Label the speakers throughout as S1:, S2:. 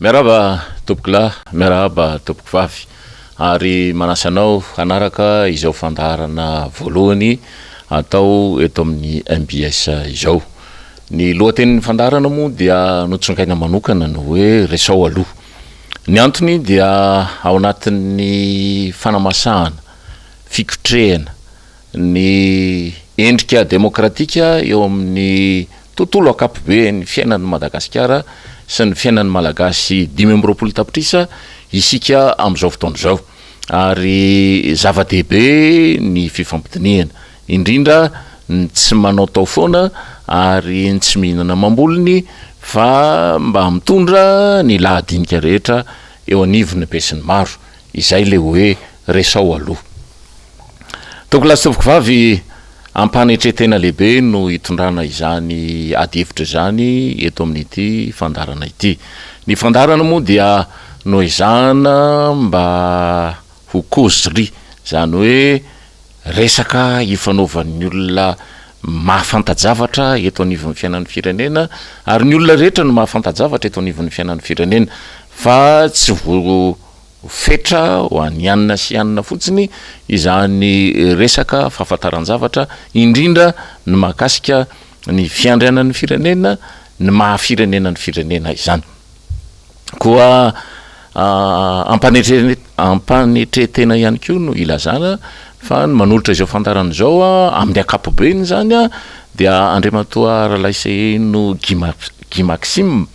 S1: Miaraba tompokolahy, miaraba tompoko vavy, ary manasanao hanaraka izao fandaharana voalohany atao eto amin'ny MBS izao. Ny lohatenin'ny fandaharana moa dia notsongaina manokana no hoe resao aloha. Ny antony dia ao anatin'ny fanamasahana, fikotrehana, ny endrika demokratika eo amin'ny tontolo akapobean'ny fiainan'ny Madagasikara sy ny fiainan'ny malagasy 520 tapitrisa isika amin'izao fotoana izao. Ary zava-dehibe ny fifampidiniana, indrindra ny tsy manao tao foana ary ny tsy mihinana mambolony fa mba mitondra ny lahadinika rehetra eo anivony be sy ny maro. Izay le hoe resao aloha. Tompokolahy sy tompoko vavy, ampanetretena lehibe no hitondrana izany adihevitra izany eto amin'ity fandarana ity. Ny fandarana moa dia noezahana mba ho causerie, zany hoe resaka ifanaovan'ny olona mahafantajavatra eto anivon'ny fiainan'ny firenena, ary ny olona rehetra no mahafantajavatra eto anivon'ny fiainan'ny firenena, fa tsy fetra ho an'ny anina sy anina fotsiny izany resaka fahafantaran-javatra, indrindra ny mahakasika ny fiandrianan'ny firenena, ny mahafirenenan'ny firenena izany. Koa ampanetretena ihany koa no ilazana fa ny manolotra izao fandarana izao amin'ny akapobeny zany dia Andriamatoa Ralaiseno Guy Maxime,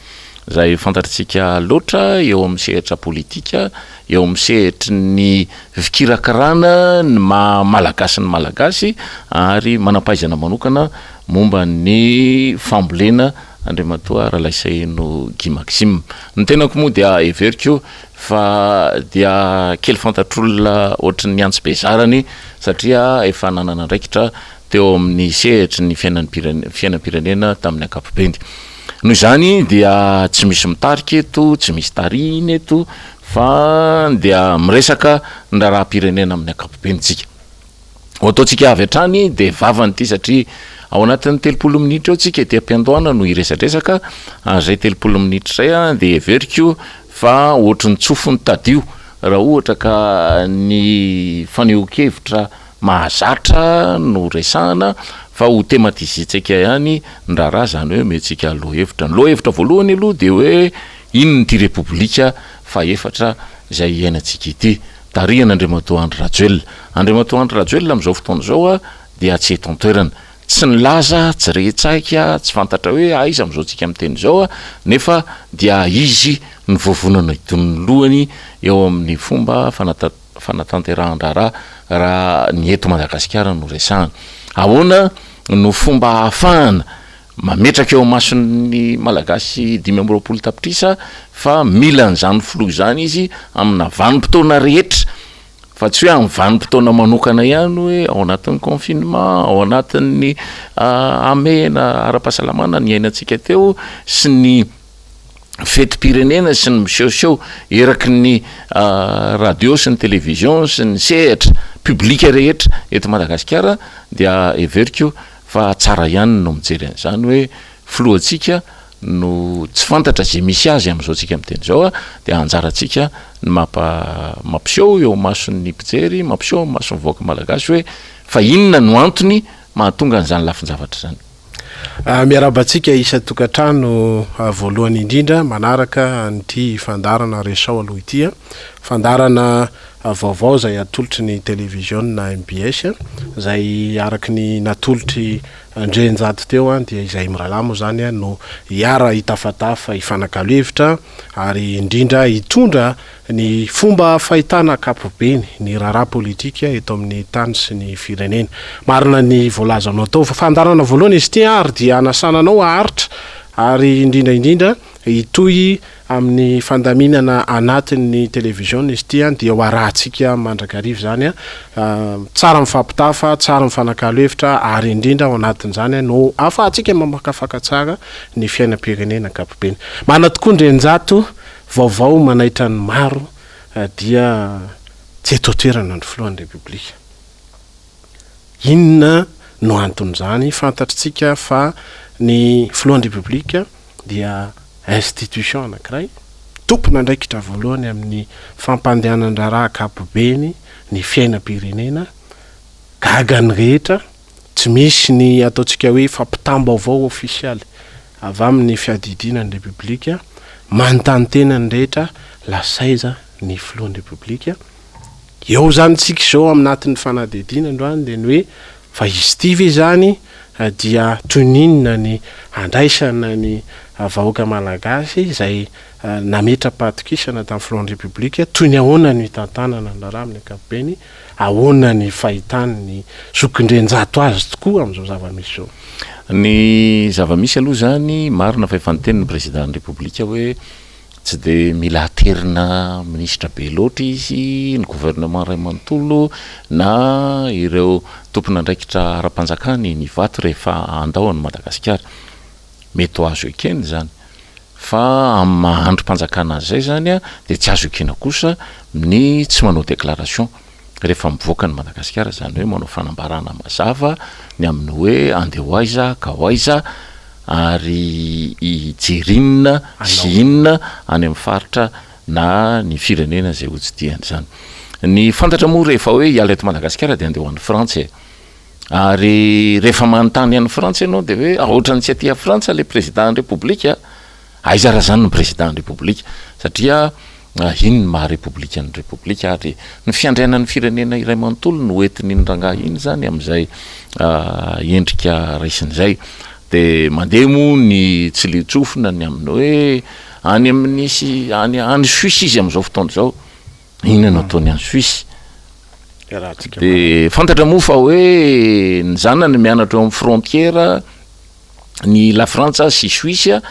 S1: zay fantatritsika loatra eo amin'ny sehatra politika, eo amin'ny sehatry ny fikirakarana ny malagasy ny malagasy, ary manampahaizana manokana momba ny fambolena Andriamatoa Ralaiseno Guy Maxime. Ny tenako moa dia everiko fa dia kely fantatr'olona ohatry ny antsy bezarany, satria efa nanana andraikitra teo amin'ny sehatry ny fiainam-pirenena tamin'ny ankapobeny. Noho izany dia tsy misy mitarika eto, tsy misy tariny eto, fa dia miresaka ny raharaham-pirenena amin'ny ankapobeny-tsika. Ataontsika avy hatrany dia vavany ity, satria ao anatin'ny 30 minitra eo tsika ety am-piandohana no iresadresaka, zay 30 minitra zay dia everiko fa ohatry ny tsofin'ny tadio raha ohatra ka ny fanehoan-kevitra mahazatra no resahana, fa ho tematizitsika ihany ny raharaha, zany hoe mentsika lohahevitra. Ny lohahevitra voalohany aloha dia hoe inona ity repoblika fahefatra izay iainantsika ity. Tarihana Andriamatoa Andry Rajoelina. Andriamatoa Andry Rajoelina amin'izao fotoana izao dia tsy eto an-toerana, tsy nilaza, tsy rehetsaika, tsy fantatra hoe aiza amin'izao tsika amin'ny teny izao, nefa dia izy ny voavonana idon'ny lohany eo amin'ny fomba fanatanterahana raha ny eto Madagasikara no resahana. Ahoana no fomba ahafahana mametraka eo mason'ny malagasy 520 tapitrisa fa mila n'izany filoha zany izy amina vanim-potoana rehetra, fa tsy hoe amin'ny vanim-potoana manokana ihany hoe ao anatin'ny confinement, ao anatin'ny amena ara-pahasalamana ny iainantsika teo, sy ny fetim-pirenena sy ny misehoseho eraky ny radio sy ny televizion sy ny sehatra publika rehetra eto Madagasikara, dia everiko fa tsara ihany no mijery an'izany hoe filohantsika no tsy fantatra zay misy azy amin'izao tsika amin'ny teny izao, dia anjarantsika ny mampiseho eo mason'ny mpijery, mampiseho mason'ny vahoaka malagasy hoe fa inona no antony mahatonga an'izany lafin-javatra zany.
S2: Miarabantsika isa tokantrano voalohany indrindra manaraka nyty fandarana resao aloha ity, fandarana vaovao zay atolotry ny televizion na MBS, zay araky ny natolotry Andrenjato teo dia izay miralamo zany no hiara hitafatafa ifanakalo-hevitra ary indrindra hitondra ny fomba fahitana akapobeny ny raharaha politika eto amin'ny tany sy ny firenena. Marina ny voalazanao tao fandarana voalohany izy ity, ary dia anasananao aharitra ary indrindra hitoy amin'ny fandaminana anatin'ny televizion izy ity, dia ho arahantsika mandrakarivo zany, tsara mifampitafa, tsara mifanakalo-hevitra, ary indrindra ao anatin'izany no ahafahantsika mamakafaka tsara ny fiainam-pirenena ankapobeny. Mana tokoa Andrenjato vaovao manaitra ny maro, dia tsy eto toerana ny filohan'ny repoblika. Inona no anton'izany? Fantatritsika fa ny filohan'ny repoblika dia institution anankiray tompona ndraikitra voalohany amin'ny fampandehanandraraha akapobeny ny fiainam-pirenena gagany rehetra tsy misy ny ataontsika hoe fampitamba avao ofisialy avy amin'ny fiadidinany repoblika manontany tenany rehetra lasaiza ny filohan'ny repoblika eo zany tsika zao aminatin'ny fanadidina androany de ny hoe fa izy ty ve zany dia toninina ny andraisana ny vahoaka malagasy izay nametra-patokisana tamin'ny filohan'ny repoblika toy ny ahoana ny tantanana ndraraha amin'ny ankapobeny ahoana ny fahitany ny sokindrenjato azy tokoa amin'izao zava-misy zao
S1: ny zava-misy aloha zany marina fa efa nyteny ny président ny repoblika hoe tsy de mila aterina ministra be loatra izy ny gouvernement ray manontolo na ireo tompon'andraikitra ara-panjakany ny vato rehefa andao any Madagasikara mety ho azo ekeny zany fa amin'ny mahandro-mpanjakana azy zay zany a de tsy azo ekena kosa ny tsy manao déclaration rehefa mivoaka ny Madagasikara zany hoe manao fanambarana mazava ny amin'ny hoe andeha hoaiza ka hoaiza ary ijerinina sy inona any amin'ny faritra na ny firenena zay hojidiany zany ny fantatra moa rehefa hoe hiala eto Madagasikara de andeha ho an'ny Frantsa ary rehefa manontany an'ny Frantsa ianao de hoe ohatrany tsy aty Frantsa le président ny repoblika aiza raha zany ny président ny repoblika satria iny ny maha-repoblika ny repoblika ary ny fiandrianan'ny firenena iray manontolo no entin'iny rangahy iny zany amin'izay endrika raisin'izay de mandeha moa ny tsy litsofina ny amin'ny hoe any amin'ny any Suisse izy amin'izao fotoana zao inona no ataony any Suisse de fantatra moa fa hoe ny zanany mianatra eo amin'ny frontière ny la Frantsa sy Suisse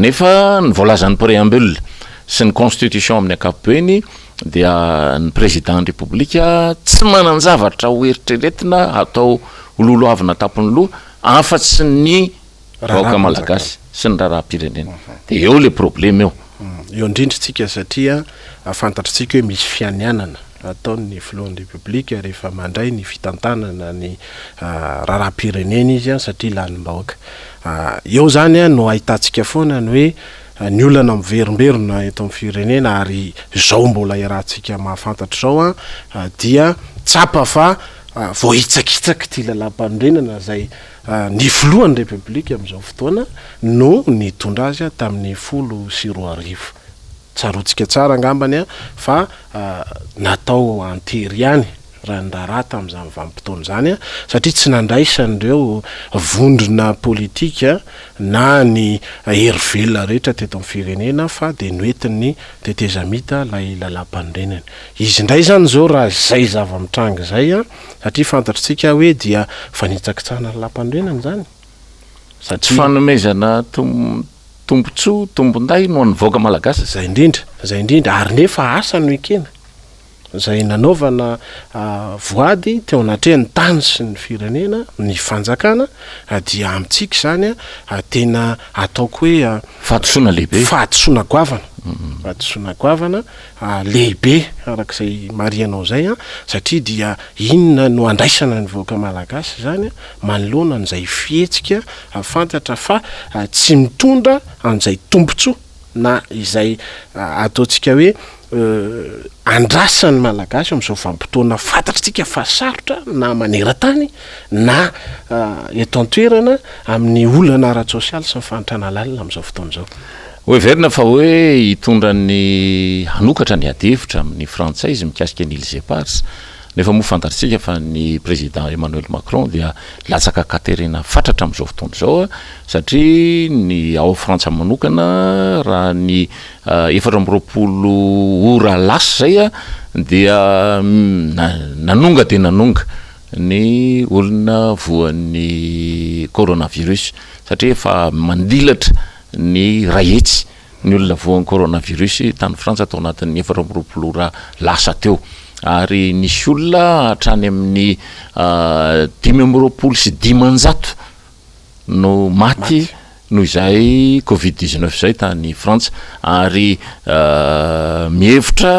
S1: nefa ny voalazan'ny préambule sy ny constitution amin'ny ankapobeny dia ny président ny repoblika tsy manan-javatra ho eritreretina atao ololo avina tapony loha afa-tsy ny vahoaka malagasy sy ny raharaham-pirenena de eo le problème eo
S2: indrindritsika satria fantatritsika hoe misy fianianana ataon'ny filohan'ny repoblika rehefa mandray ny fitantanana ny raharaham-pirenena izy satria lanym-bahoaka eo zany no ahitantsika foana ny hoe ny olana miverimberina eto amin'ny firenena ary zao mbola iarahantsika mahafantatra zao dia tsapa fa vao hitsakitsaka ty lalam-panorenana zay ny filohan'ny repoblika amin'izao fotoana no nitondra azy tamin'ny 14 tsarotsika tsara angambany fa natao antery ihany raha ndraraha tamin'izany vanim-potoana zany satria tsy nandraisan'ireo vondrona politika na ny herivela rehetra teto amin'ny firenena fa de noentin'ny tetezamita lay lalam-panorenana izy indray zany zao raha zay zava-mitranga zay satria fantatritsika hoe dia fanitsakitsahana lalam-panorenana zany
S1: satria fanomezana tombotsoa tombonday no an'ny vahoaka malagasy
S2: zay indrindra ary nefa asa no ekena zay nanaovana voady teo anatrehany tany sy ny firenena ny fanjakana dia amintsika zany tena ataoko hoe
S1: fahatosoana lehibe
S2: fahatosoana goavana fahatosoana goavana lehibe arak'izay marianao zay satria dia inona no andraisana ny vahoaka malagasy zany manoloana n'izay fihetsika fantatra fa tsy mitondra an'izay tombotsoa na izay ataontsika hoe andrasany malagasy amin'izao vanim-potoana fantatritsika fa sarotra na maneran-tany na eto an-toerana amin'ny olana ara-tsosialy sy ny fanitrana lalina amin'izao fotoana zao
S1: hoeverina fa hoe hitondra ny hanokatra ny adevitra amin'ny frantsay izy mikasika ny Élysée Pars nefa moa fantatritsika fa ny président Emmanuel Macron dia latsaka katerina fatratra amin'izao fotoana zao satria ny ao Frantsa manokana raha ny 4 ora lasa zay dia nanonga de nanonga ny olona voan'ny coronavirus satria efa mandilatra ny rahetsy ny olona voan'ny coronavirus tany Frantsa tao anatin'ny 4 ora lasa teo ary nisy olona hatrany amin'ny 5 sy 10 no maty noho izay Covid-19 zay tany Frantsa ary mihevitra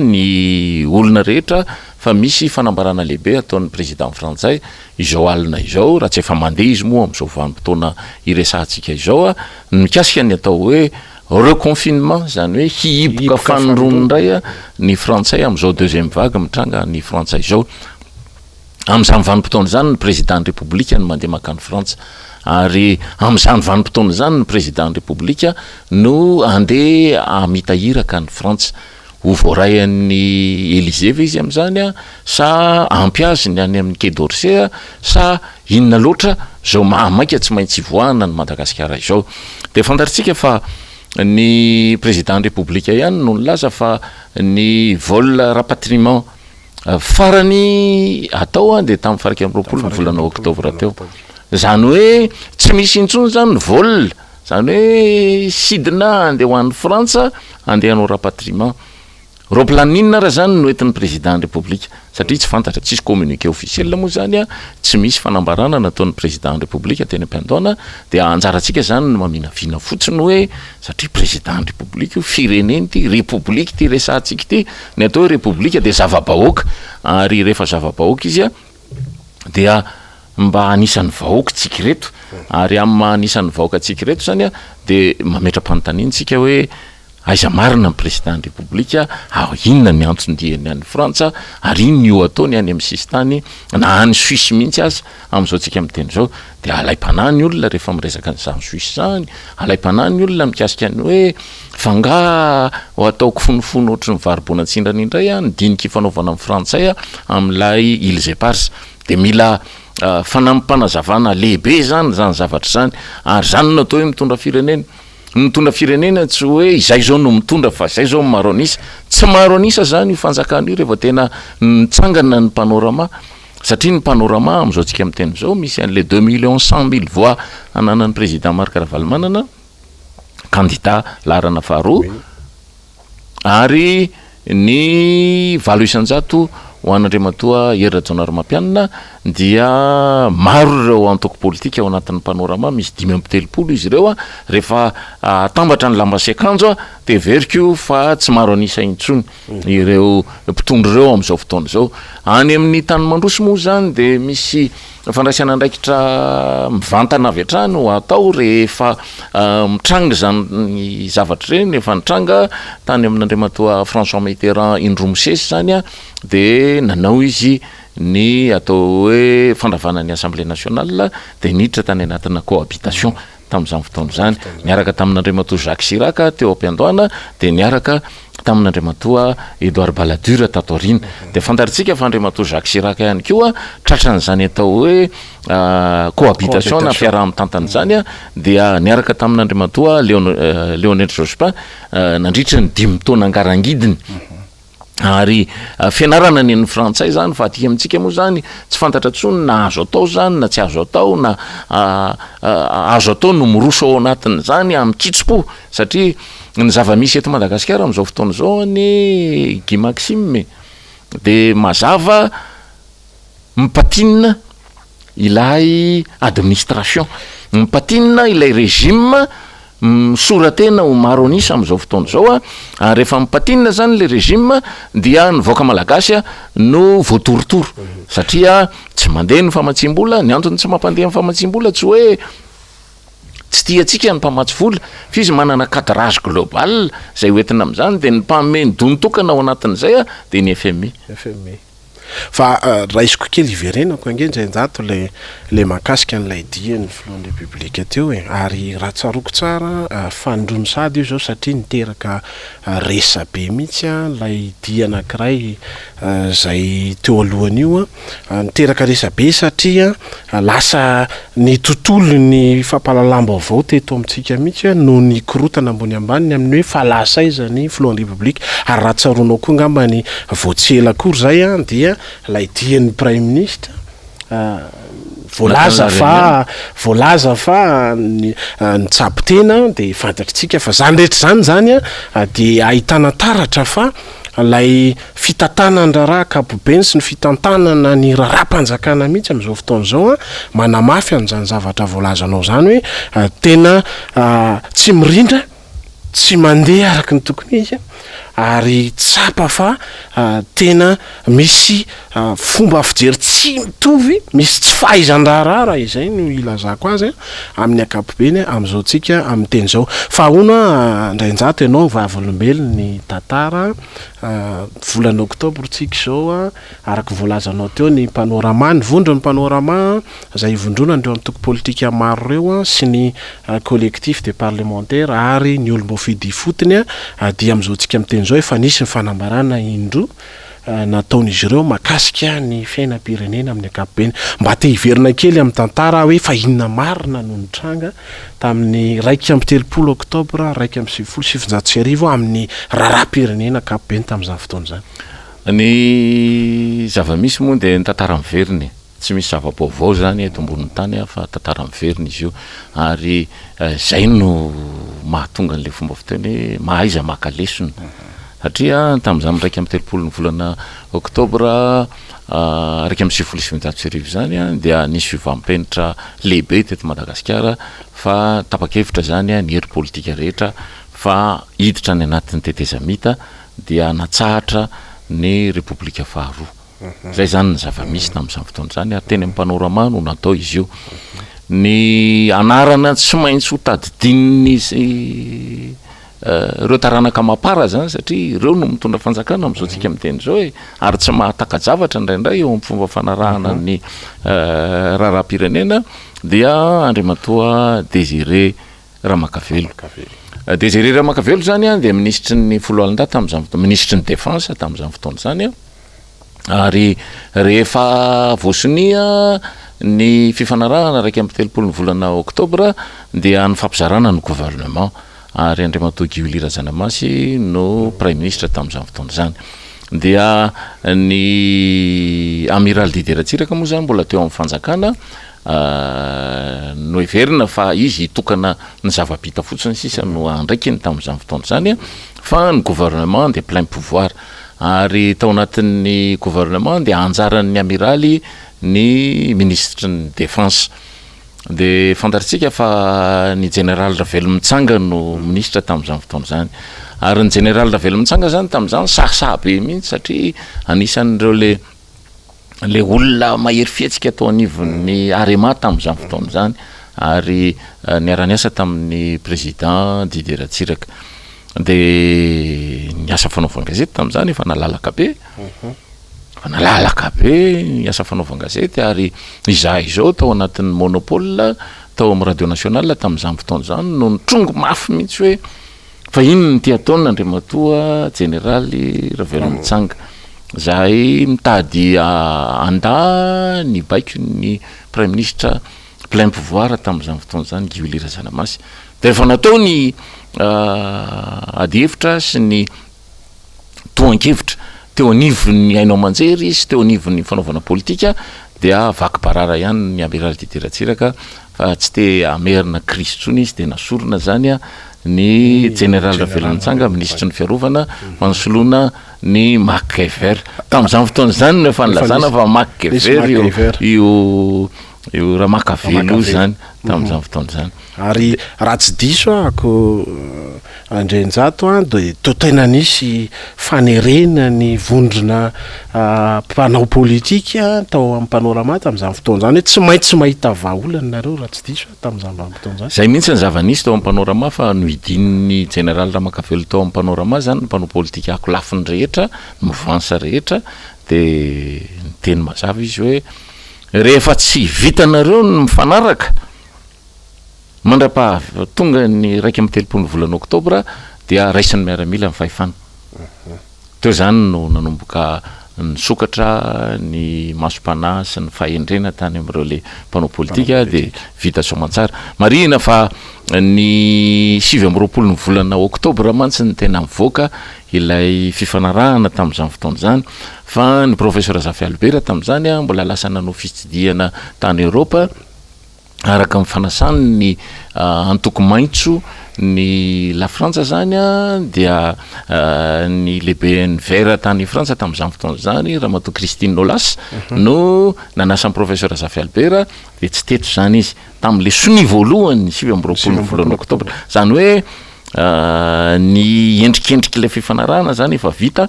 S1: ny olona rehetra fa misy fanambarana lehibe ataon'ny président frantsay izao alina izao raha tsy efa mandeha izy moa amin'izao vanim-potoana iresahantsika izao mikasika ny atao hoe reconfinement zany hoe hiiboka fanondrony ndray a ny frantsay am'izao deuxième vague mitranga ny frantsay zao am'izany vanim-potoana zany ny président république no mandeha makany frantsa ary am'izany vanim-potoana zany ny président république no andeha amitahiraka ny frantsa ho voaray an'ny Élysée ve izy am'izany a sa ampiazy ny any amin'ny Quai d'Orsay sa inona loatra zao mahamaika tsy maintsy voahana ny Madagasikara izao de fantatsika fa ny président république ihany no nilaza fa ny vol rapatriement farany atao de tamin'ny faraka amby roapolo ny volana oktobra teo zany hoe tsy misy intsony zany ny vol zany hoe sidina andeha ho an'ny Frantsa andeha hanao rapatriement roplaninina raha zany no entin'ny président république satria tsy fantatra tsisy communiqué officiel moa zany a tsy misy fanambarana nataon'ny président république teny am-piandoana dia anjaratsika zany no maminavina fotsiny hoe satria président république fireneny ty république ty resantsika ty ny atao hoe république de zava-bahoaka ary rehefa zava-bahoaka izy a dia mba anisan'ny vahoaka tsika reto ary amin'ny anisan'ny vahoaka tsika reto zany a de mametra-panontaniantsika hoe aiza marina ny président république inona ny antsondiany any Frantsa ary inona io ataony any amin'ny sistany na any Suisse mihitsy aza am'izao tsika miteny zao de alay-panahy ny olona rehefa miresaka nyzany Suisse zany alay-panahy ny olona mikasika ny hoe fanga ho ataoko fonofono ohatry ny varibonatsindrany indray a ny dinika fanaovana amin'ny frantsay amin'ilay Îles Éparses de mila fanampanazavana lehibe zany zavatra zany ary zany natao hoe mitondra firenena mitondra firenena tsy hoe izay zao no mitondra fa izay zao maronisa tsy maronisa zany io fanjakana io rehefa tena mitsangana ny panorama satria ny panorama am'izao tsika miteny zao misy an'le 2,100,000 voix ananan'ny président Marc Ravalomanana candidat laharana faharoa ary ny 900 ho an'Andriamatoa Hery Rajaonarimampianina dia maro ireo antoko politika ao anatin'ny panorama misy 530 izy ireo rehefa atambatra ny lamba sy akanjo de veriko fa tsy maro anisa intsony ireo mpitondro ireo am'izao fotoana zao any amin'ny tany mandroso moa zany de misy fandraisana andraikitra mivantana avy hatrany ho atao rehefa mitranga zany zavatra reny efa nitranga tany amin'Andriamatoa François Mitterrand indroa misesy zany de nanao izy ny atao hoe fandravana ny Assemblée nationale de niditra tany anatina cohabitation tamin'izany fotoana zany niaraka tamin'Andriamatoa Jacques Chirac teo am-piandohana de niaraka tamin'Andriamatoa Edouard Balladur tato aorina de fantaritsika fa Andriamatoa Jacques Chirac ihany koa tratran'izany atao hoe cohabitation na fiaraha-mitantana zany dia niaraka tamin'Andriamatoa Lionel Jospin nandritra ny 5 taona angarangidiny ary fianarana ny frantsay zany fa aty amintsika moa zany tsy fantatra tsony na azo atao zany na tsy azo atao na azo atao no miroso ao anatiny zany amin'ny kitsopo satria ny zava-misy eto Madagasikara am'izao fotoana zao ny Guy Maxime de mazava mipatinina ilay administration mipatinina ilay régime soratena ho maronisa am'izao fotoana zao rehefa mipatinina zany le régime dia nivoaka malagasy no voatorotoro satria tsy mandeha ny famatsim-bola ny antony tsy mampandeha ny famatsim-bola tsy hoe tsy tiatsika ny mpamatsy vola fa izy manana cadrage global zay hoentina am'izany de ny mpameny donitokana ao anatin'izay de ny FMI
S2: fa raisiko kely iverenako angendrainjato le makasika an'ilay dia ny filohan'ny république teo ary raha tsaroko tsara fandrony sady io zao satria niteraka resa be mihitsy lay dia anankiray zay teo alohany io niteraka resa be satria lasa ny tontolo ny fampalalam-ba avao teto amintsika mihitsy no ny korotana ambony ambaniny amin'ny hoe falasaiza ny filohan'ny république ary raha tsaronao koa ngambany voatsela akory zay dia lay dian'ny prime ministre voalaza fa ny tsapotena de fantatritsika fa zany rehetra zany de ahitana taratra fa lay fitantanandraraha kapobeny sy ny fitantanana ny raha-panjakana mihitsy am'izao fotoana zao manamafy an'izany zavatra voalazanao zany hoe tena tsy mirindra tsy mandeha araky ny tokony izy ary tsapa fa tena misy fomba fijery tsy mitovy misy tsy fahaizan-drarara izay no ilazako azy amin'ny akapobeny am'izao tsika amin'ny teny zao fa ona ndrainjato ianao vavolombelo ny tantara volana oktobra tsika zao araky voalazanao teo ny panorama ny vondro ny panorama zay ivondrona ndreo amin'ny toko politika maro reo sy ny collectif de parlementaire ary ny olom-bofidy fotony dia am'izao tsika amin'ny teny zao efa nisy ny fanambarana indro nataon'izy ireo makasika ny fiainam-pirenena amin'ny akapobeny mba te hiverina kely amin'ny tantara hoe fa inona marina no nitranga tamin'ny 1 oktobra 1 amin'ny raharam-pirenena akapobeny tamin'izany fotoana zany.
S1: Ny zava-misy moa dia ny tantara miveriny tsy misy zava-baovao zany eto ambonin'ny tany fa tantara miveriny izy io ary zay no mahatonga an'le fomba fiteny mahaiza maka lesona satria tamin'izany 1 ny volana oktobra 1 zany dia nisy fivampenitra lehibe teto Madagasikara fa tapa-kevitra zany ny hery politika rehetra fa hiditra ny anatin'ny tetezamita dia natsahatra ny repoblika faharoa zay zany ny zava-misy tamin'izany fotoana zany ary teny amin'ny panorama no natao izy io ny anarana tsy maintsy ho tadidininy izy ireo taranaka mapara zany satria ireo no mitondra fanjakana am'izao tsika miteny zao ary tsy mahatakajavatra indraindray eo amin'ny fomba fanarahana ny raharam-pirenena dia Andriamatoa Désiré Ramakavelo. Désiré Ramakavelo zany dia ministry ny folo alina tamin'izany fotoana ministry ny défense tamin'izany fotoana zany ary rehefa voasonia ny fifanarahana 1 ny volana oktobra dia ny fampizarana ny gouvernement ary Andriamatoa Guy Razanamasy no prime ministre tamin'izany fotoana zany dia ny amiral Didier Ratsiraka moa zany mbola teo amin'ny fanjakana no everina fa izy hitokana ny zava-bita fotsiny sisa no andraikiny tamin'izany fotoana zany fa ny gouvernement de plein pouvoir ary tao anatin'ny gouvernement dia anjaran'ny amiraly ny ministre ny défense de fantaritsika fa ny général Ravelo Mitsanga no ministre tamin'izany fotoana zany ary ny général Ravelo Mitsanga zany tamin'izany sahasaha be mihitsy satria anisan'ireo le olona mahery fietsika atao anivon'ny arema tamin'izany fotoana zany ary niara-niasa tamin'ny président Didier Ratsiraka de niasa fanaovan-gazety tamin'izany efa nalalaka be niasa fanaovan-gazety ary izahay izao tao anatin'ny monopole tao amin'ny radio national tamin'izany fotoana zany no nitrongo mafy mihitsy hoe fa ino ny ty ataony Andriamatoa generaly Ravelo Mitsanga zahay mitady anda ny baiko ny prime ministre plein pouvoir tamin'izany fotoana zany Guy Razanamasy de rehefa natao ny adihevitra sy ny toan-kevitra teo anivon'ny ainao manjery sy teo anivon'ny fanaovana politika dia vaky barara ihany ny amiral Didier Ratsiraka fa tsy te amerina crise tsony izy de nasorona zany ny général Ravelo Mitsanga ministre ny fiarovana mansoloana ny MacGyver tamin'izany fotoana zany no efa nilazana fa MacGyver io Ramakavelo zany tamin'izany fotoana zany
S2: ary raha tsy diso ako andrenjato de tena nisy fanerena ny vondrona mpanao politika tao amin'ny panorama tamin'izany fotoana zany tsy maintsy mahita vahaolana nareo raha tsy diso tamin'izany fotoana zany
S1: zay mihitsy ny zava-nisy tao amin'ny panorama fa no idininy général Ramakavelo tao amin'ny panorama zany ny mpanao politika ako lafiny rehetra mouvance rehetra de teny mazava izy hoe rehefa tsy vitanareo ny mifanaraka tonga ny 1 volana oktobra dia raisin'ny miaramila ny fahefana teo zany no nanomboka ny sokatra ny masom-panahy sy ny fahendrena tany amin'ireo le mpanao politika de vita soamantsara marina fa ny 7 ny volana oktobra mantsy ny tena mivoaka ilay fifanarahana tamin'izany fotoana zany fa ny professeur Zafy Albert tamin'izany mbola lasa nanao fitsidiana tany Europa araka mifanasany ny antoko maintso ny la Frantsa zany dia ny lehibe ny vera tany Frantsa tamin'izany fotoana zany Ramatoa Christine Nolas no nanasa ny professeur Zafy Albert de tsy teto zany izy tamin'le soni voalohany 7 volana oktobra zany hoe ny endrikendriky ilay fifanarahana zany efa vita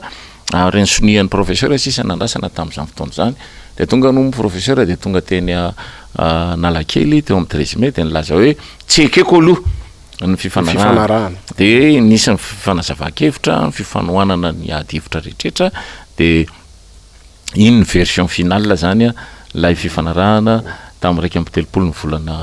S1: reny sonian'ny professeur sisa nandrasana tamin'izany fotoana zany de tonga no professeur de tonga teny nalakely teo amin'ny 13 mai de nilaza hoe tsy ekeko aloha ny fifanarahana de nisy ny fifanazava-kevitra ny fifanohanana ny adivitra rehetrrehetra de iny ny version finale zany lay fifanarahana tamin'ny raiky amby 30 ny volana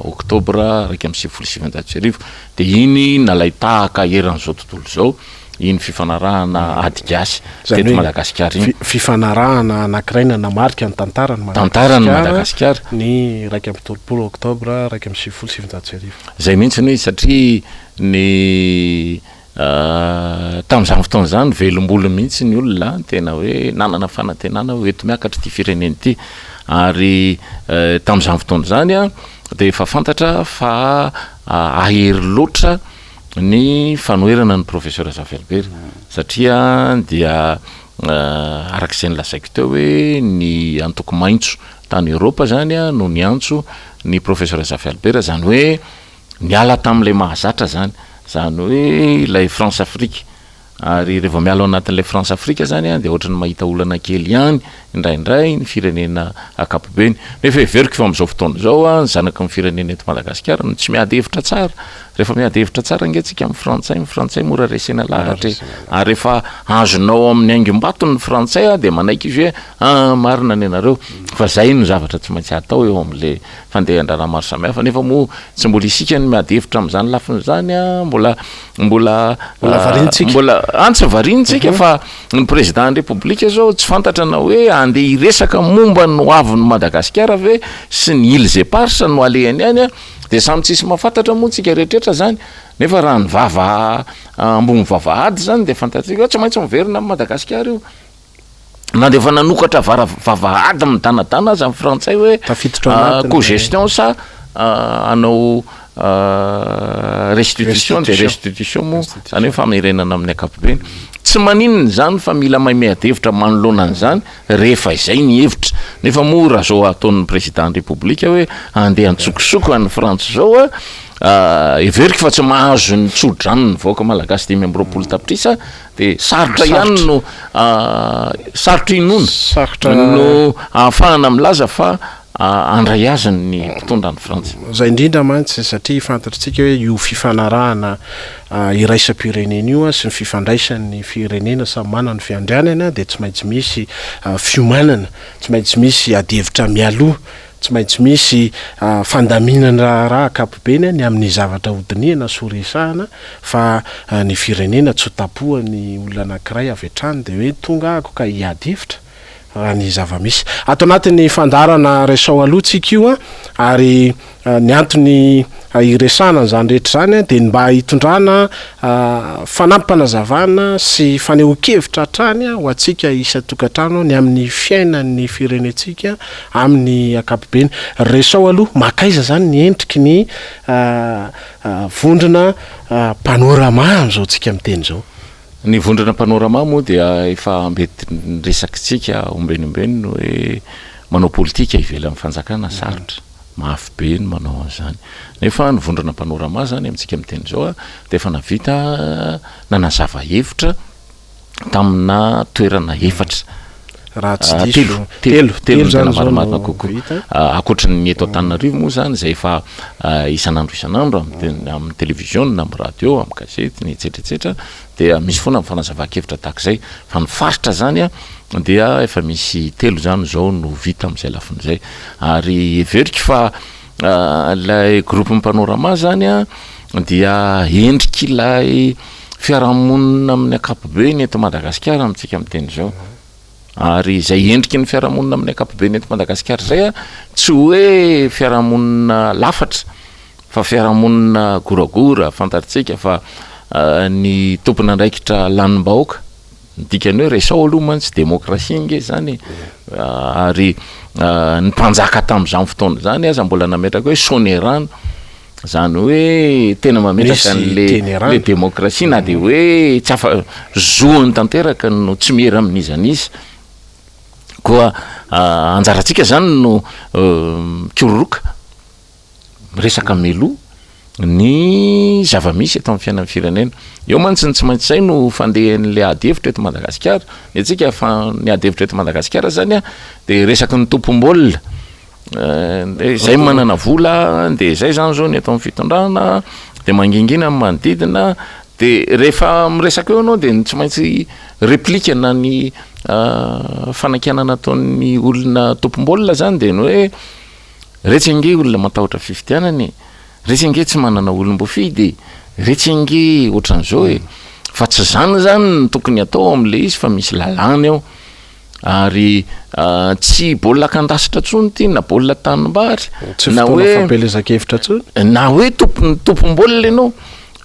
S1: oktobra raiky amby 7 de iny nalay tahaka eran'izao tontolo zao iny fifanarahana adigasy teto Madagasikara iny
S2: fifanarahana anakiraina namarika ny tantarany
S1: Madagasikara
S2: ny raiky amby 30 oktobra raiky amby 7
S1: zay mihitsy hoe satria ny tamin'izany fotoana zany velom-boly mihitsy ny olona tena hoe nanana fanantenana eto miakatra ty fireneny ity ary tamin'izany fotoana zany de efa fantatra fa ahery loatra ny fanoerana ny professeur Zavelbert satria dia arak'izay nylazaiko teo hoe ny antoko maintso tany Europa zany no ny antso ny professeur Zavelbert zany hoe niala tamin'ilay mahazatra zany hoe lay France Afrique ary rehefa miala ao anatin'ilay France Afrique zany de ohatrany mahita olana kely ihany indraindray ny firenena akapobeny nefa everiko fa am'izao fotoana zao ny zanaka ny firenena eto Madagasikara no tsy miady hevitra tsara rehefa miady hevitra tsara angatsika amin'ny frantsay mora resena lahatra ary rehefa azonao amin'ny aingim-bato ny frantsay de manaiky izy hoe marina ny anareo fa zay no zavatra tsy maintsy atao eo am'le fandehan-draharaha maro samihafa nefa moa tsy mbola isika ny miady hevitra am'izany lafiny zany mbola antsa varinitsika fa ny président république zao tsy fantatra na hoe andeha iresaka momba no aviny Madagasikara ve sy ny îles éparses no alehany any de samy tsisy mahafantatra moa tsika rehetrrehetra zany nefa raha ny vava ambony vavahady zany de fantatsika tsy maintsy miverina amin'ny Madagasikara io na de efa nanokatra vavahady midanadana azy amin'ny frantsay hoe cogestion sa anao restitution de restitution moa zany hoe famerenana amin'ny akapobeny tsy maninony zany fa mila miady-hevitra manoloana an'izany rehefa izay ny hevitra nefa mora zao ataon'ny président république hoe andeha antsokosoko any Frantsa zao everiko fa tsy mahazo ny tsodrano ny vahoaka malagasy 5 tapitrisa de sarotra ihany no sarotra inona no ahafahana milaza fa andray azany ny mpitondra ny Frantsa
S2: zay indrindra mantsy satria fantatritsika hoe io fifanarahana iraisam-pirenena io sy ny fifandraisan'ny firenena samy manana ny fiandrianana de tsy maintsy misy fiomanana tsy maintsy misy adihevitra mialoha tsy maintsy misy fandaminana raha akapobeny ny amin'ny zavatra hodiniana soresahana fa ny firenena tsy tapohany olona anankiray avy hatrany de hoe tonga ako ka hiady-hevitra ny zava-misy ato anatin'ny fandarana resao alohatsika io ary ny antony iresana zany rehetra zany de mba hitondrana fanampanazavana sy fanehoan-kevitra hatrany ho atsika isa-tokantrano ny amin'ny fiainan'ny firenetsika amin'ny akapobeny resao aloha makaiza zany ny endriky ny vondrona panorama zao tsika miteny zao
S1: ny vondrana panorama moa dia efa mety resakitsika ombenombeny hoe manao politika ivelan'ny fanjakana sarotra mafy be ny manao an'izany nefa ny vondrana panorama zany amintsika miteny zao de efa navita nanazava hevitra tamina toerana efatra
S2: raha tsy
S1: telo tena maromaro kokoa akoatran'ny eto Antananarivo moa zany zay efa isanandro amin'ny télévision na amin'ny radio amin'ny gazety ny etsetratsetra dia misy foana mifanazava-kevitra tahak'izay fa ny faritra zany dia efa misy telo zany zao no vita amin'izay lafin'izay ary everiko fa lay groupe panorama zany dia endriky ilay fiarahamonina amin'ny akapobeny eto Madagasikara amintsika miteny zao ary zay endriky ny fiarahamonina amin'ny akapobeny eto Madagasikara zay tsy hoe fiarahamonina lafatra fa fiarahamonina goragora fantaritsika fa ny tompona andraikitra lanim-bahoaka dikany hoe resao aloha mantsy demokrasia nge zany ary ny mpanjaka tamin'izany fotoana zany aza mbola nametraka hoe sonerano zany hoe tena mametraka an'le demokrasia na de hoe tsy afa zoany tanteraka no tsy mihery amin'izanizy koa anjaratsika zany no kiroroka resaka melo ny zava-misy eto amin'ny fiainan'ny firenena. Eo mantsy tsy maintsy zay no fandehan'le adihevitra eto Madagasikara. Atsika fa ny adihevitra eto Madagasikara zany a de resaky ny tompom-baolina. Zay manana vola de zay zany zao ny eto amin'ny fitondrana de mangingina amin'ny manodidina de rehefa miresaka eo anao de tsy maintsy replika na ny fanankianana ataon'ny olona tompom-baolina zany de ny hoe retsinge olona matahotra fifidianany, retsinge tsy manana olom-boafidy, retsinge ohatran'izao fa tsy zany tokony atao am'le izy fa misy lalàna eo ary tsy baolina kandasitra tsony ty na baolina tanimbary
S2: na hoe fampelezakevitra tsony
S1: na hoe tompom-baolina ianao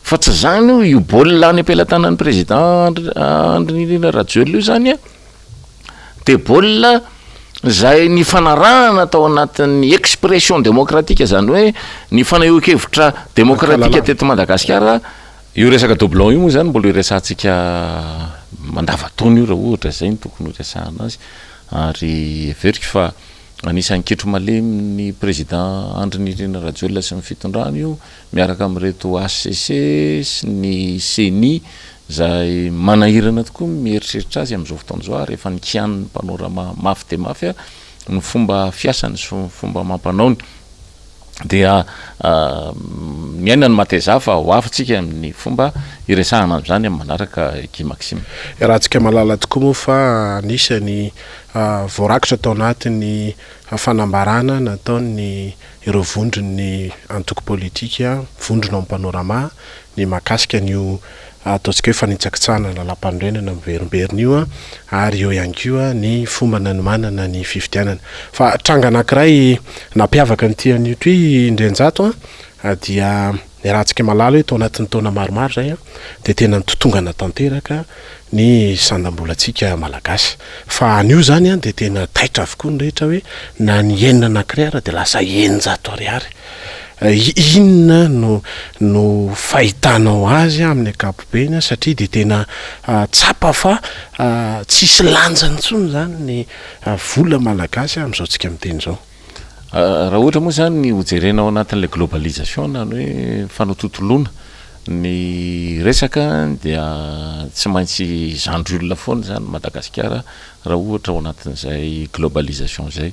S1: fa tsy zany io baolina any ampelantanan'ny président Andry Nirina Rajoelina io zany a de baolina zay ny fanarahana atao anatin'ny expression démocratique zany hoe ny fanahoan-kevitra démocratique teto Madagasikara. Io resaka doublon io moa zany mbola iresantsika mandavataona io raha ohatra zay ny tokony iresahana azy ary everika fa anisan'ny kitro malemy ny président Andry Nirina Rajoelina sy ny fitondrany io miaraka amin'reto HCC sy ny CENI zay manahirana tokoa mieritreritra azy amin'izao fotoana zao rehefa nikian'ny panorama mafy de mafy ny fomba fiasany sy fomba mampanaony dia miaina ny mateza fa ho afatsika amin'ny fomba iresahana am'izany amin'ny manaraka Guy Maxime.
S2: Raha tsika malala tokoa moa fa anisany voarakitra tao anatin'ny fanambarana nataony ireo vondrony antoko politika vondrona amin'ny panorama ny makasika an'io ataontsika hoe fanitsakitsahana lalam-pandrenana miverimberina io ary eo ihany koa ny fomba nanomanana ny fifidianana fa tranga anankiray nampiavaka ny tian'io toy indrenjato dia rahantsika malala hoe tao anatin'ny taona maromaro zay de tena nitotongana tanteraka ny sandam-bolatsika malagasy fa an'io zany de tena taitra avokoa ny rehetra hoe na ny enina anankiray ary de lasa 900 ariary. Inona no fahitanao azy amin'ny ankapobeny satria de tena tsapa fa tsisy lanjany tsony zany ny vola malagasy amin'izao tsika miteny zao.
S1: Raha ohatra moa zany ny hojerenao anatin'le globalisation na hoe fanotontoloana ny resaka dia tsy maintsy zandry olona foana zany Madagasikara raha ohatra ao anatin'izay globalisation zay.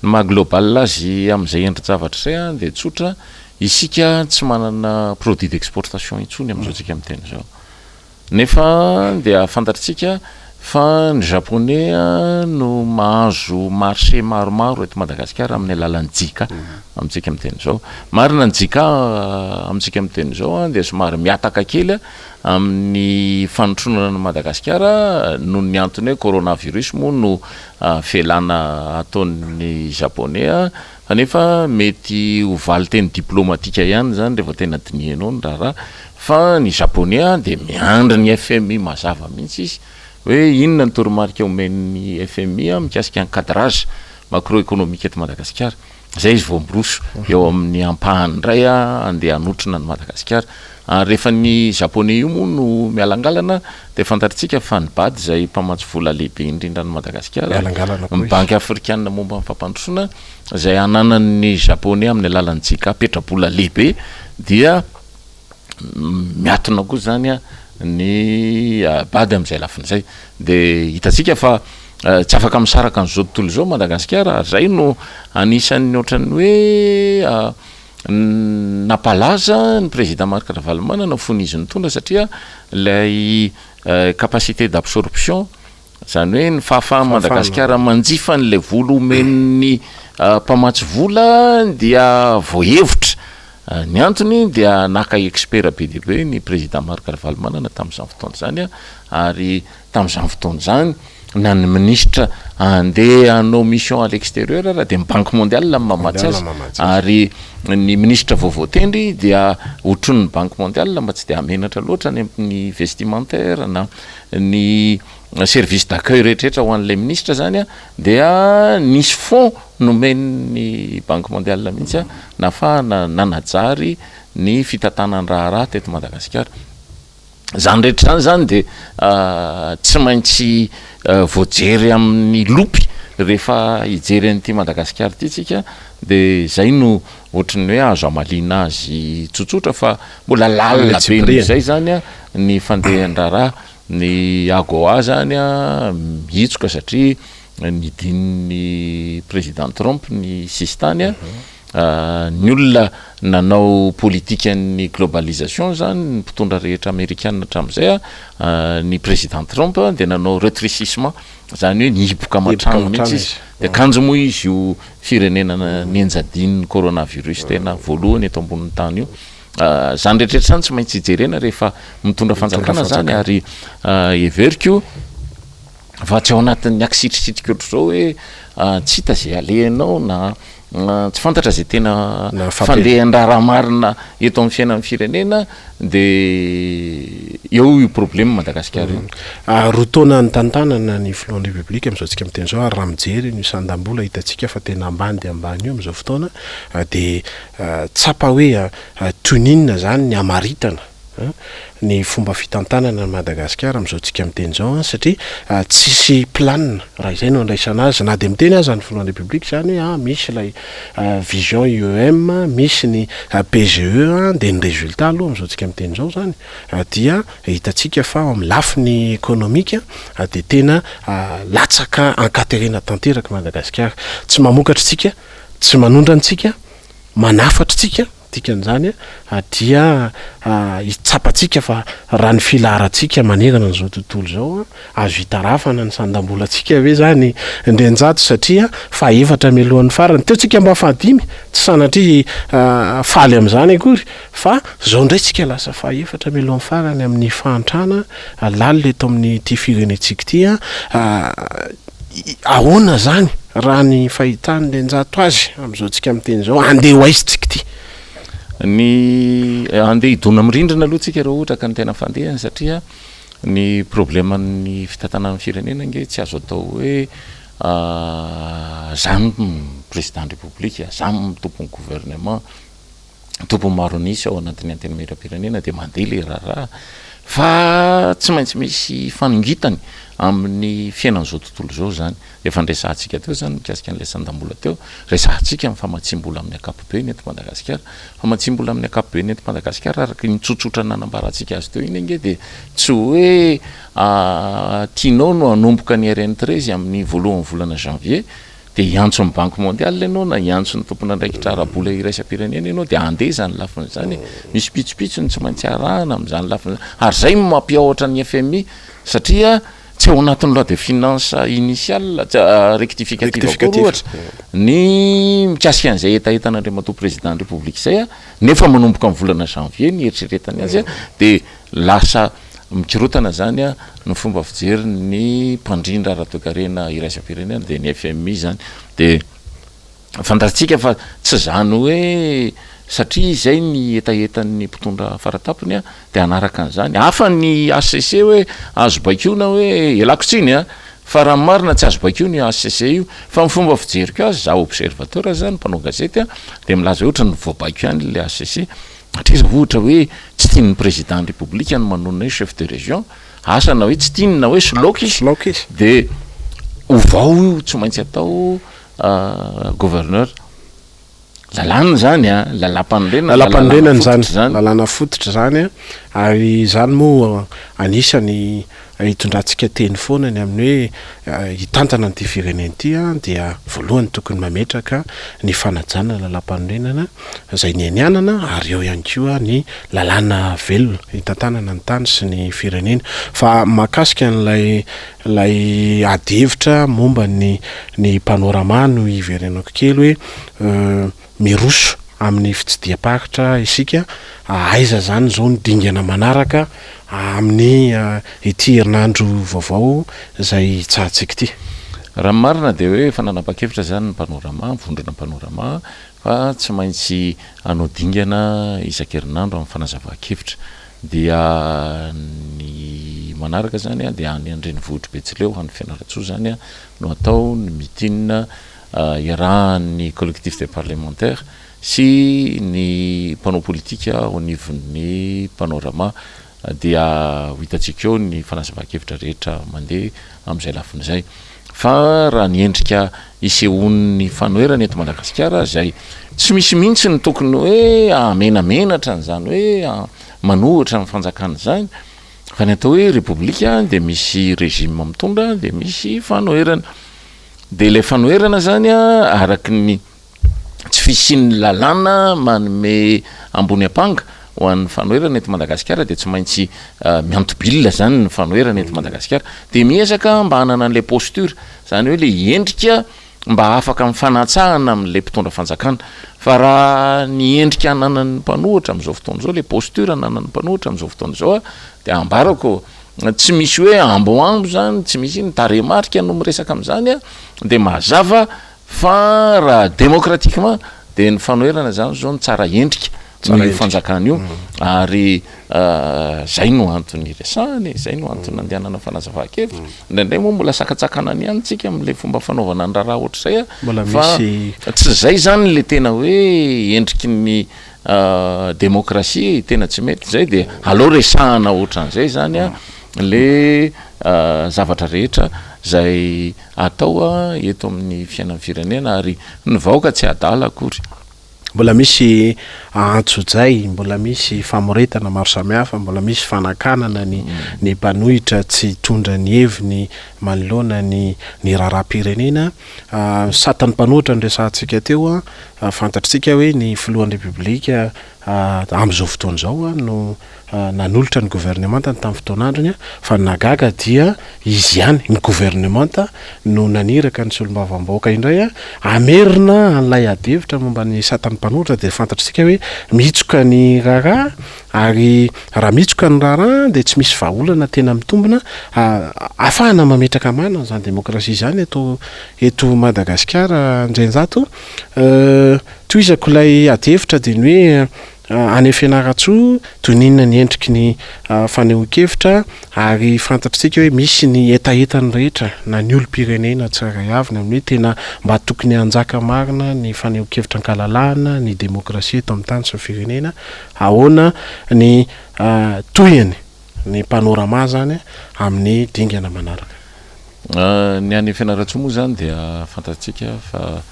S1: Ny maha global azy amin'izay endri-javatra zay de tsotra isika tsy manana produit d'exportation intsony amin'izao tsika miteny zao nefa dia fantatritsika fa ny japonais no mahazo marché maromaro eto Madagasikara amin'ny alalan'ny jika amintsika miteny zao marina ny jika amintsika miteny zao dia somary miataka kely amin'ny fanotronana ny Madagasikara noho ny antony hoe coronavirus moa no felana ataon'ny japonais kanefa mety ho valy teny diplomatika ihany zany rehefa tena dinianao ny raharaha fa ny japonais de miandry ny FMI mazava mihitsy izy hoe inona ny toromarika omen'ny FMI mikasika ny cadrage macroéconomique eto Madagasikara zay izy vao miroso eo amin'ny ampahany indray andeha hanotrona ny Madagasikara ary rehefa ny japonais io moa no mialangalana de fantatritsika fa ny bady zay mpamatsy vola lehibe indrindra ny Madagasikara ny banky afrikanina momba ny fampandrosoana zay ananan'ny japonais amin'ny alalan'ny jika petrabola lehibe dia miatona koa zany ny bady am'izay lafin'izay de hitatsika fa tsy afaka misaraka an'izao tontolo zao Madagasikara zay no anisan'ny ohatran'ny hoe napalaza ny président Marc Ravalomanana fony izy nitondra satria lay capacité d'absorption zany hoe ny fahafahan'ny Madagasikara manjifa n'le vola omen'ny mpamatsy vola dia voahevitra ny antony dia naka expert be dia be ny président Marc Ravalomanana tamin'izany fotoana zany ary tamin'izany fotoana zany na ny ministre andeha hanao mission à l'extérieur raha de banque mondiale mamatsy azy ary ny ministre voavoatendry dia otrony banque mondiale mba tsy de amenatra loatra ny vestimentaire na ny service d'accueil rehetrarehetra ho an'le ministre zany dia nisy fond nomen'ny banque mondiale mihitsy nafahana nanajary ny fitantanany raharaha teto Madagasikara zany rehetra zany de tsy maintsy voajery amin'ny lopy rehefa ijery an'ity Madagasikara ity tsika de zay no ohatrany hoe azo amalina azy tsotsotra fa mbola lalina be nohozay zany a ny fandehan-draharaha ny AGOA zany a mitsoka satria nidininy président Trump ny sistany a ny olona nanao politika ny globalisation zany ny mpitondra rehetra américaine hatramin'izay a ny président Trump de nanao rétrécissement zany hoe nihiboka matrano mihitsy izy de kanjo moa izy io firenena nienjadin'ny coronavirus tena voalohany eto ambonin'ny tany io zany rehetrarehetra zany tsy maintsy ijerena rehefa mitondra fanjakana zany ary everiko fa tsy ao anatin'ny akisitrisitrika ohatr' zao hoe tsy hita zay alehanao na tsy fantatra zay tena fandehan-draharaha marina eto amin'ny fiainan'ny firenena de eo io problème Madagasikara io
S2: roa taona ny tantanana ny filohan'ny république am'izao tsika miteny zao ary raha mijery ny isandam-bola hitantsika fa tena ambany de ambany io am'izao fotoana de tsapa hoe toninina zany ny amaritana ny fomba fitantanana ny Madagasikara am'izao tsika miteny zao satria tsisy planina raha izay no andraisana azy na de miteny azy ny filohan'ny république zany hoe misy lay vision UEM misy ny PGE de ny résultat aloha am'izao tsika miteny zao zany dia hitatsika fa amin'ny lafiny ekonomika de tena latsaka ankaterina tanteraka Madagasikara tsy mamokatra tsika tsy manondrany tsika manafatra tsika tikan'izany dia hitsapatsika fa raha ny filaharantsika manerana n'izao tontolo zao azo hitarafana ny sandam-bolantsika hoe zany ndrenjato satria fa efatra mialohan'ny farany teo tsika mba fahadimy tsy sanatria faly amin'izany akory fa zao ndray tsika lasa fa efatra mialohan'ny farany amin'ny fahantrana lalina eto amin'ny ty firenetsika ty ahoana zany raha ny fahitany ndrenjato azy am'izao tsika miteny zao andeha ho aizitsika ty
S1: ny andeha hidona mirindrina aloha tsika raha ohatra ka ny tena fandehany satria ny problèman'ny fitantanan'ny firenena nge tsy azo atao hoe zany président république zany tompon'ny gouvernement tompony maro anisy ao anatin'ny antenimieram-pirenena de mandeha le raharaha fa tsy maintsy misy fanongitany amin'ny fiainan'izao tontolo zao zany efa ndraisantsika teo zany mikasika an'ilay sandam-bola teo resantsika amin'ny famatsim-bola amin'ny akapobe nety Madagasikara famatsim-bola amin'ny akapobe nety Madagasikara araka nitsotsotra nanambarantsika azy teo iny nge de tsy hoe tianao no anomboka ny RN13 amin'ny voalohan'ny volana janvier de hiantso amin'ny banque mondiale ianao na hiantso ny tompona andraikitra ara-bola iraisam-pirenena ianao de andeha zany lafiny zany misy pitsopitsony tsy maintsy arahana amin'izany lafiny ary zay mampiahoatra ny FMI satria tsy ao anatin'ny loi de finance initiale rectificative koa ohatra ny mikasika an'izay etaetana andriamatoa président république zay nefa manomboka amin'ny volana janvier ny eritreretany azy de lasa mikirotana zany ny fomba fijery ny mpandrindra ara-toekarena iraisam-pirenena de ny FMI zany de fantatsika fa tsy zany hoe satria zay ny etaetan'ny mpitondra faratapony de anaraka an'izany hafa ny ACC hoe azo baikio na hoe elako tsiny fa raha marina tsy azo baikio ny ACC io fa ny fomba fijeriko azy za observateur zany mpanao gazety de milaza ohatra ny voabaikio any le ACC satria ohatra hoe tsy tian'ny président république ny manonona hoe chef de région asana hoe tsy tiany na hoe sloky izy de ovao io tsy maintsy atao gouverneur lalàna zany
S2: lalampanrenany zany lalàna fototra zany ary zany moa anisany hitondrantsika teny foanany amin'ny hoe hitantana nyty fireneny ty dia voalohany tokony mametraka ny fanajana lalam-panorenana zay ny anianana ary eo ihany koa ny lalàna velona hitantanana ny tany sy ny firenena fa mahakasika n'lay adihevitra momba ny panorama no iverenako kely hoe miroso amin'ny fitsidiam-paritra isika aiza zany zao ny dingana manaraka amin'ny ity herinandro vaovao zay tsahatsika ty
S1: raha marina de hoe fananapa-kevitra zany ny panorama mivondrona panorama fa tsy maintsy anao dingana isan-kerinandro amin'ny fanazava-kevitra dia ny manaraka zany de any andrenivohitra Betsileo any Fianaratsoa zany no atao ny mitinina irahan'ny collectivité parlementaire sy ny mpanao politika au nivon'ny panorama dia ho hitantsika eo ny fanazava-kevitra rehetra mandeha amin'izay lafin'izay fa raha niendrika isehon'ny fanoerana eto Madagasikara zay tsy misy mihitsy ny tokony hoe amenamenatra n'izany hoe manohitra ny fanjakana zany fa ny atao hoe repoblika de misy régime mitondra de misy fanoerana de le fanoerana zany araky ny tsy fisian'ny lalàna manome ambony apanga ho an'ny fanoerana eto Madagasikara de tsy maintsy miantobilina zany ny fanoerana eto Madagasikara de miezaka mba hanana an'le posture zany hoe le endrika mba afaka mifanatsahana amin'le mpitondra fanjakana fa raha ny endrika hananan'ny mpanohitra amin'izao fotoana zao le posture hananan'ny mpanohitra amin'izao fotoana zao de ambarako tsy misy hoe amboambo zany tsy misy ny taremarika no miresaka amin'izany de mazava fa raha démocratiquement de ny fanoerana zany zao ny tsara endrika ny fanjakana io ary zay no antony resahany zay no antony andehanana fanazava-kevitra ndraindray moa mbola sakatsakanany ihany tsika amin'le fomba fanaovana ny raharaha ohatr'izay fa tsy zay zany le tena hoe endriky ny démocratie tena tsy mety zay de aleo resahana ohatran'izay zany le zavatra rehetra zay atao eto amin'ny fiainan'ny firenena ary ny vahoaka tsy adala akory
S2: mbola misy antso-jay mbola misy famoretana maro samihafa mbola misy fanakanana ny mpanohitra tsy tondra ny heviny manoloana ny raharaha-pirenena satan'ny mpanohitra nyresantsika teo fantatritsika hoe ny filohan'ny repoblika am'izao fotoana zao no nanolotra ny gouvernemanta tamin'ny fotoanandrony fa nagaga dia izy ihany ny gouvernemanta no naniraka ny solombavambaoaka indray amerina an'lay adevitra momba ny satan'ny mpanohitra de fantatritsika hoe mitsoka ny raharaha ary raha mitsoka ny raharaha de tsy misy vahaolana tena mitombona afahana mametraka mana zany demokrasia zany eto Madagasikara ndrainjato toizako ilay adevitra de ny hoe any fianaratsoa toninona ny endriky ny fanehoan-kevitra ary fantatritsika hoe misy ny etaetany rehetra na ny olo-pirenena tsara aviny amin'ny hoe tena mba tokony anjaka marina ny fanehoan-kevitra ankalalahana ny demokrasia eto amin'ny tany sy firenena ahoana ny toyany ny panorama zany amin'ny dingana manaraka
S1: ny any fianaratsoa moa zany dia fantatritsika fa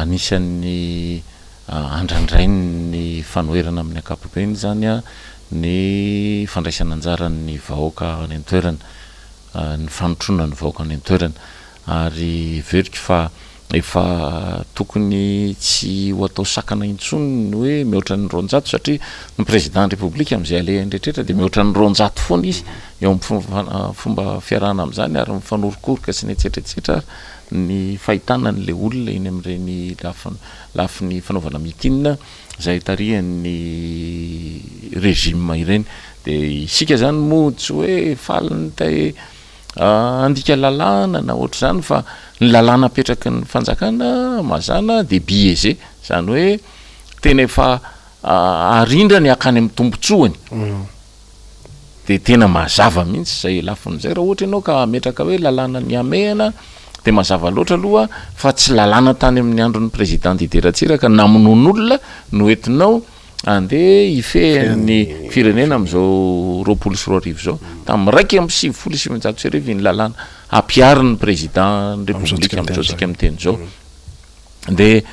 S1: anisan'ny andrandrainy ny fanoerana amin'ny ankapobeny zany ny fandraisana anjaran'ny vahoaka any an-toerana ny fanotrona ny vahoaka any an-toerana ary veriky fa efa tokony tsy ho atao sakana intsony hoe mihoatra ny ronjato satria ny président république am'izay alehandrehetrehtra de mihoatra ny ronjato foana izy eo amin'ny fomba fiarahana amin'izany ary mifanorokoroka sy ny etsetretsetra ny fahitana n'le olona iny amin'ireny lafiny fanaovana mitinina zay tarihan'ny régime ireny de isika zany moa tsy hoe faliny tay andika lalàna na ohatra zany fa ny lalàna apetraky ny fanjakana mazana de biaisé zany hoe tena efa arindra ny akany amin'ny tombotsoany de tena mazava mihitsy zay lafin'izay raha ohatra ianao ka ametraka hoe lalàna ny amehana de mazava loatra aloha fa tsy lalàna tany amin'ny andron'ny président Dideratsiraka namonon'olona no entinao andeha ifehan'ny firenena am'izao 20 zao tamin'ny raiky amby 7 ny lalàna ampiarin'ny président république am'izao tsika miteny zao de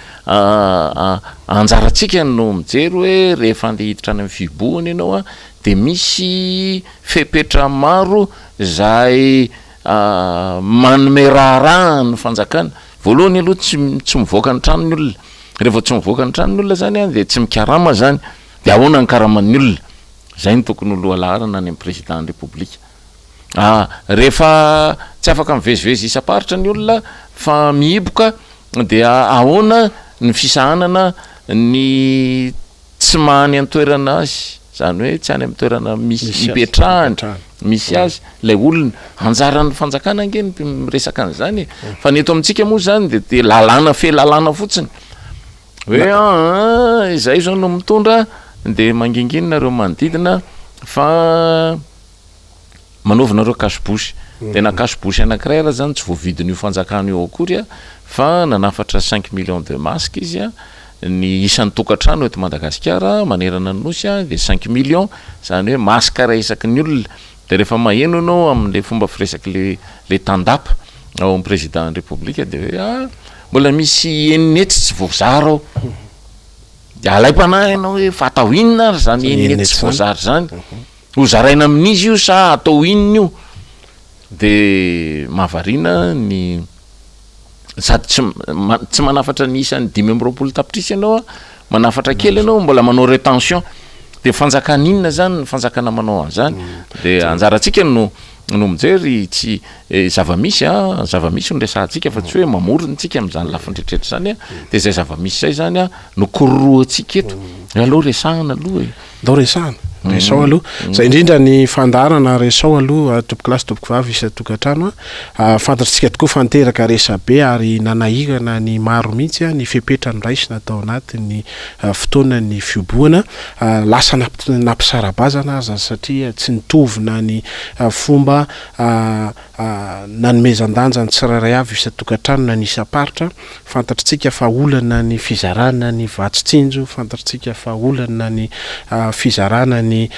S1: anjaratsika no mijery hoe rehefa andeha hiditra any amin'ny fibohany ianao de misy fepetra maro zay manome raharaha ny fanjakana voalohany aloha tsy mivoaka ny tranony olona rehefa tsy mivoaka ny tranony olona zany de tsy mikarama zany de ahoana ny karaman'ny olona zay ny tokony olo alarana any amin'ny président ny république rehefa tsy afaka mivezivezy isa-paritra ny olona fa mihiboka de ahoana ny fisahanana ny tsy mahany an-toerana azy zany hoe tsy any amin'ny toerana misy ipetrahany misy azy lay olona anjaran'ny fanjakana angeny miresaka an'izany fa ny eto amintsika moa zany de lalàna lalàna fotsiny hoe izay zao no mitondra de manginginina reo manodidina fa manaovanareo cache-bouche tena cache-bouche anankiray raha zany tsy voavidin'io fanjakana io akory fa nanafatra 5 millions de masques izy ny isan'ny tokantrano eto Madagasikara manerana ny nosy de 5 millions zany hoe masaka ray isaky ny olona de rehefa maheno anao amin'le fomba firesaky le tandapa ao amin'ny président république de hoe mbola misy eninetsy tsy voazary ao de alaim-panahy ianao hoe fa atao inona ary zany eninetsy tsy voazary zany ho zaraina amin'izy io sa atao inona io de mahavariana ny sady tsy manafatra ny isan'ny 5 tapitrisa ianao manafatra kely ianao mbola manao rétention de fanjakana inona zany ny fanjakana manao an'izany de anjaratsika no mijery tsy zavamisy zavamisy no resahantsika fa tsy hoe mamoronytsika amin'izany lafindretretra zany de zay zavamisy zay zany no kororoantsika eto aloha resahana aloha
S2: ndao resahana resao aloha zay indrindra ny fandarana resao aloha topokilasy topokivavy isa-tokantrano fantatritsika tokoa fanteraka resabe ary nanahirana ny maro mihitsy ny fepetrany raisina atao anatin'ny fotoana ny fioboana lasa nampisarabazana aza satria tsy nitovina ny fomba nanomezan-danja ny tsirairay avy isa-tokantrano na ny isa-paritra fantatritsika fa olana ny fizarana ny vatsi-tsinjo fantatritsika fa olana ny fizarana ny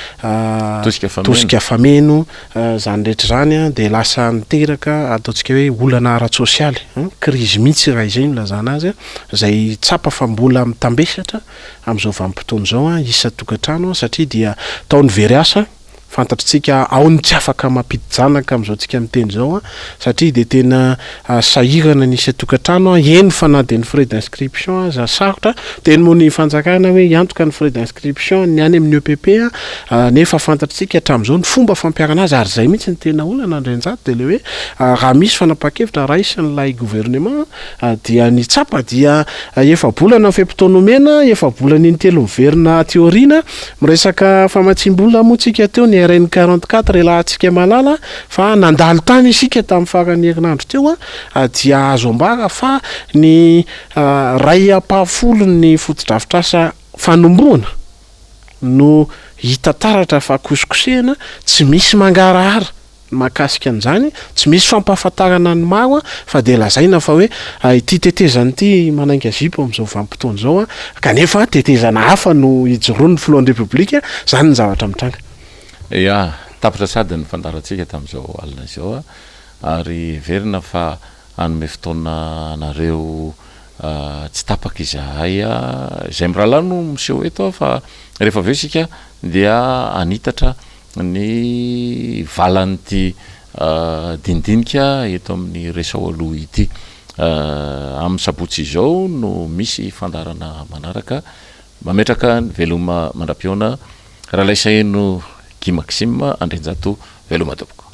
S2: tosika fameno zany rehetra zany de lasa niteraka ataontsika hoe olana ara-tsosialy krizy mihitsy raha izay nolazana azy zay tsapa fa mbola mitambesatra am'izao vanim-potoana zao isa-tokantrano satria dia taony very asa fantatritsika ao ny tsy afaka mampidi-janaka am'izao tsika miteny zao satria de tena sahirana ny isa-tokantrano eny fa na de ny frais d'inscription za sarotra teny moa ny fanjakana hoe iantoka ny frais d'inscription ny any amin'ny EPP nefa fantatritsika hatramin'izao ny fomba fampiarana azy ary zay mihitsy ny tena olana andrenjato de le hoe raha misy fanapa-kevitra raisin'lay gouvernement dia ny tsapa dia efa-bolana fempotoanomena efa-bolana iny telo miverina teorina miresaka famatsim-bola moatsika teo ny RN 44 relahantsika malala fa nandalo tany isika tamin'ny farany herinandro teo dia azo ambara fa ny ray apahafolo ny fotodrafitrasa fanomboana no hita taratra fa kosikosehana tsy misy mangarahara mahakasika an'izany tsy misy fampahafantarana ny maro fa de lazaina fa hoe ity tetezany ity manainga zipo am'izao vanim-potoana zao kanefa tetezana hafa no ijoroany filohan'ny république zany ny zavatra mitranga
S1: tapitra sady ny fandaratsika tam'izao alina zao ary verina fa anome fotoana anareo tsy tapaka izahay zay miralano miseho eto fa rehefa aveo sika dia anitatra ny valan'ity dindinika eto amin'ny resao aloha ity amin'ny sabotsy izao no misy fandarana manaraka mametraka ny veloma mandram-piona raha laisa eno Guy Maxime Andrinjato veloma tompoko.